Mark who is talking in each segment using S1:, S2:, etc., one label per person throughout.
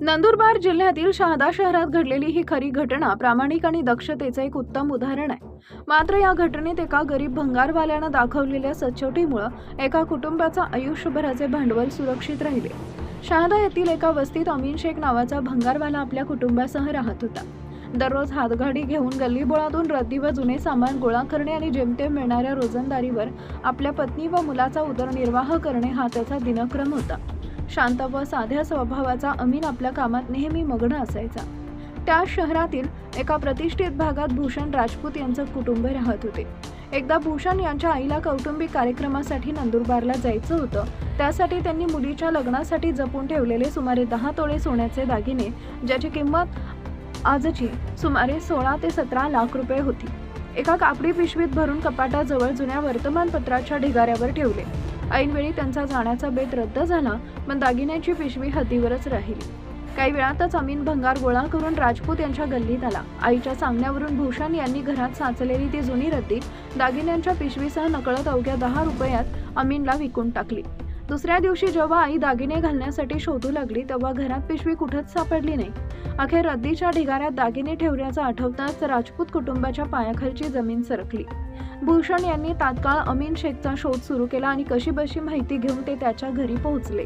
S1: नंदुरबार जिल्ह्यातील शहादा शहरात घडलेली ही खरी घटना प्रामाणिक आणि दक्षतेचं एक उत्तम उदाहरण आहे। मात्र या घटनेत एका गरीब भंगारवाल्यानं दाखवलेल्या सचोटीमुळे एका कुटुंबाचं आयुष्यभराचे भांडवल सुरक्षित राहिले। शहादा येथील एका वस्तीत अमीन शेख नावाचा भंगारवाला आपल्या कुटुंबासह राहत होता। दररोज हातगाडी घेऊन गल्लीबोळातून रद्दी व जुने सामान गोळा करणे आणि जेमतेम मिळणाऱ्या रोजंदारीवर आपल्या पत्नी व मुलाचा उदरनिर्वाह करणे हा त्याचा दिनक्रम होता। शांत व साध्या स्वभावाचा अमीन आपल्या कामात नेहमी मग्न असायचा। त्या शहरातील एका प्रतिष्ठित भागात भूषण राजपूत यांचं कुटुंब राहत होते। एकदा भूषण यांच्या आईला कौटुंबिक कार्यक्रमासाठी नंदुरबारला जायचं होतं। त्यासाठी त्यांनी मुलीच्या लग्नासाठी जपून ठेवलेले सुमारे 10 तोळे सोन्याचे दागिने, ज्याची किंमत आजची सुमारे 16 ते 17 लाख रुपये होती, एका कापडी पिशवीत भरून कपाटाजवळ जुन्या वर्तमानपत्राच्या ढिगाऱ्यावर ठेवले। ऐनवेळी त्यांचा जाण्याचा बेत रद्द झाला, पण दागिन्याची पिशवी हातीवरच राहिली। काही वेळातच अमीन भंगार गोळा करून राजपूत यांच्या गल्लीत आला। आईच्या सांगण्यावरून भूषण यांनी घरात साचलेली ती जुनी रद्दी दागिन्यांच्या पिशवीसह नकळत अवघ्या 10 रुपयात अमीनला विकून टाकली। दुसऱ्या दिवशी जेव्हा आई दागिने घालण्यासाठी शोधू लागली, तेव्हा घरात पिशवी कुठंच सापडली नाही। अखेर रद्दीच्या ढिगाऱ्यात दागिने ठेवल्याचं आठवताच राजपूत कुटुंबाच्या पायाखालची जमीन सरकली। भूषण यांनी तात्काळ अमीन शेखचा शोध सुरू केला आणि कशीबशी माहिती घेऊन ते त्याच्या घरी पोहोचले।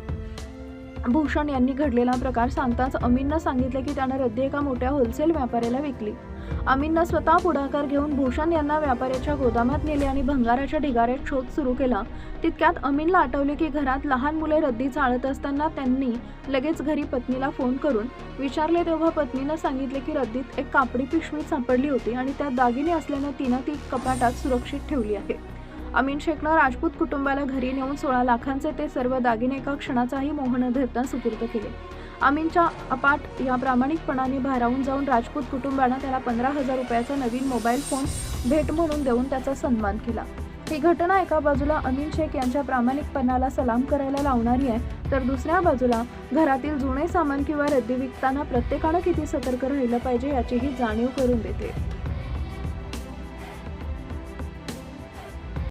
S1: भूषण यांनी घडलेला प्रकार सांगताच अमीननं सांगितले की त्यानं रद्दी एका मोठ्या होलसेल व्यापाऱ्याला विकली। अमीननं स्वतः पुढाकार घेऊन भूषण यांना व्यापाऱ्याच्या गोदामात नेले आणि भंगाराच्या ढिगाऱ्यात शोध सुरू केला। तितक्यात अमीनला आठवले की घरात लहान मुले रद्दी चाळत असताना त्यांनी लगेच घरी पत्नीला फोन करून विचारले, तेव्हा पत्नीनं सांगितले की रद्दीत एक कापडी पिशवी सापडली होती आणि त्यात दागिने असल्यानं तिनं ती कपाटात सुरक्षित ठेवली आहे। अमीन शेखनं राजपूत कुटुंबाला घरी नेऊन 16 लाखांचे ते सर्व दागिने एका क्षणाचाही मोह न धरता सुपूर्द केले। अमीनच्या अपाट या प्रामाणिकपणाने भारावून जाऊन राजपूत कुटुंबानं त्याला 15,000 रुपयाचा नवीन मोबाईल फोन भेट म्हणून देऊन त्याचा सन्मान केला। ही घटना एका बाजूला अमीन शेख यांच्या प्रामाणिकपणाला सलाम करायला लावणारी आहे, तर दुसऱ्या बाजूला घरातील जुने सामान किंवा रद्दी विकताना प्रत्येकानं किती सतर्क राहिलं पाहिजे याचीही जाणीव करून देते।